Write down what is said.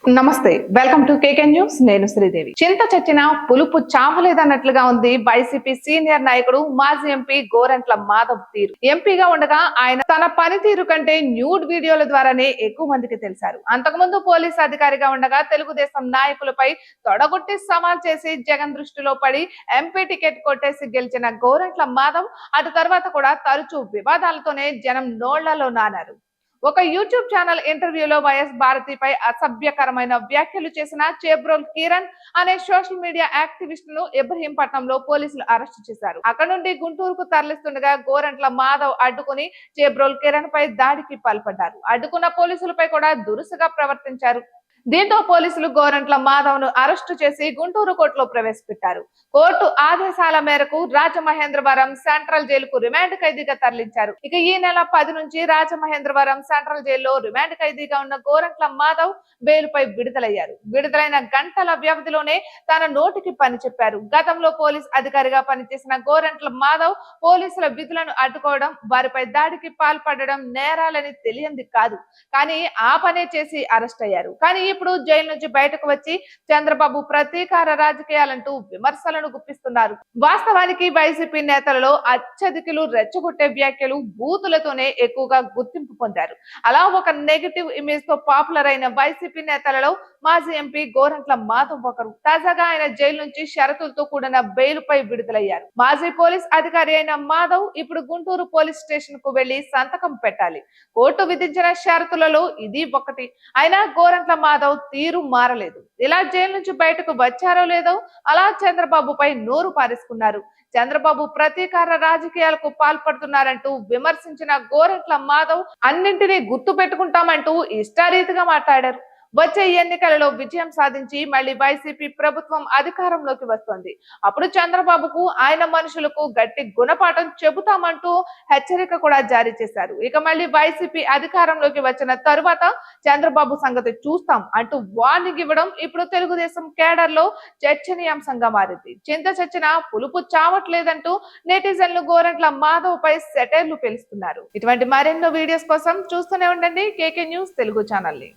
నమస్తే, welcome to KK news. నేను శ్రీదేవి. చింత చచ్చిన పులుపు చావలేదన్నట్లుగా ఉంది వైసీపీ సీనియర్ నాయకుడు మాజీ ఎంపీ గోరంట్ల మాధవ్ తీరు. ఎంపీగా ఉండగా ఆయన తన పనితీరు కంటే న్యూడ్ వీడియోల ద్వారానే ఎక్కువ మందికి తెలిసారు. అంతకుముందు పోలీస్ అధికారిగా ఉండగా తెలుగుదేశం నాయకులపై తొడగొట్టి సవాల్ చేసి జగన్ దృష్టిలో పడి ఎంపీ టికెట్ కొట్టేసి గెలిచిన గోరంట్ల మాధవ్ అటు తర్వాత కూడా తరచూ వివాదాలతోనే జనం నోళ్లలో నానారు. ఒక యూట్యూబ్ ఛానల్ ఇంటర్వ్యూలో వైఎస్ భారతిపై అసభ్యకరమైన వ్యాఖ్యలు చేసిన చేబ్రోల్ కిరణ్ అనే సోషల్ మీడియా యాక్టివిస్ట్ ను ఇబ్రహీంపట్నంలో పోలీసులు అరెస్టు చేశారు. అక్కడ నుండి గుంటూరుకు తరలిస్తుండగా గోరంట్ల మాధవ్ అడ్డుకుని చేబ్రోల్ కిరణ్ పై దాడికి పాల్పడ్డారు. అడ్డుకున్న పోలీసులపై కూడా దురుసుగా ప్రవర్తించారు. దీంతో పోలీసులు గోరంట్ల మాధవ్ ను అరెస్టు చేసి గుంటూరు కోర్టులో ప్రవేశపెట్టారు. కోర్టు ఆదేశాల మేరకు రాజమహేంద్రవరం సెంట్రల్ జైలుకు రిమాండ్ ఖైదీగా తరలించారు. ఇక ఈ నెల 10 నుంచి రాజమహేంద్రవరం సెంట్రల్ జైల్లో రిమాండ్ ఖైదీగా ఉన్న గోరంట్ల మాధవ్ బెయిల్పై విడుదలయ్యారు. విడుదలైన గంటల వ్యవధిలోనే తన నోటికి పని చెప్పారు. గతంలో పోలీస్ అధికారిగా పనిచేసిన గోరంట్ల మాధవ్ పోలీసుల విధులను అడ్డుకోవడం, వారిపై దాడికి పాల్పడడం నేరాలని తెలియంది కాదు. కానీ ఆ పనే చేసి అరెస్ట్ అయ్యారు. కానీ ఇప్పుడు జైలు నుంచి బయటకు వచ్చి చంద్రబాబు ప్రతీకార రాజకీయాలంటూ విమర్శలను గుప్పిస్తున్నారు. వాస్తవానికి వైసీపీ నేతలలో అత్యధికులు రెచ్చగొట్టే వ్యాఖ్యలు బూతులతోనే ఎక్కువగా గుర్తింపు పొందారు. అలా ఒక నెగటివ్ ఇమేజ్ తో పాపులర్ అయిన వైసీపీ నేతలలో మాజీ ఎంపీ గోరంట్ల మాధవ్ ఒకరు. తాజాగా ఆయన జైలు నుంచి షరతులతో కూడిన బెయిల్ పై విడుదలయ్యారు. మాజీ పోలీస్ అధికారి అయిన మాధవ్ ఇప్పుడు గుంటూరు పోలీస్ స్టేషన్ కు వెళ్లి సంతకం పెట్టాలి. కోర్టు విధించిన షరతులలో ఇది ఒకటి. అయినా గోరంట్ల మాధవ్ తీరు మారలేదు. ఇలా జైలు నుంచి బయటకు వచ్చారో లేదో అలా చంద్రబాబుపై నోరు పారేసుకున్నారు. చంద్రబాబు ప్రతీకార రాజకీయాలకు పాల్పడుతున్నారంటూ విమర్శించిన గోరంట్ల మాధవ్ అన్నింటినీ గుర్తు పెట్టుకుంటామంటూ ఇష్టారీతిగా మాట్లాడారు. వచ్చే ఎన్నికలలో విజయం సాధించి మళ్ళీ వైసీపీ ప్రభుత్వం అధికారంలోకి వస్తోంది. అప్పుడు చంద్రబాబుకు ఆయన మనుషులకు గట్టి గుణపాఠం చెబుతామంటూ హెచ్చరిక కూడా జారీ చేశారు. ఇక మళ్ళీ వైసీపీ అధికారంలోకి వచ్చిన తరువాత చంద్రబాబు సంగతి చూస్తాం అంటూ వార్నింగ్ ఇవ్వడం ఇప్పుడు తెలుగుదేశం కేడర్ లో చర్చనీయాంశంగా మారింది. చింత చచ్చిన పులుపు చావట్లేదంటూ నెటిజన్లు గోరంట్ల మాధవ్ పై సెటైర్లు పేలుస్తున్నారు. ఇటువంటి మరెన్నో వీడియోస్ కోసం చూస్తూనే ఉండండి కేకే న్యూస్ తెలుగు ఛానల్ ని.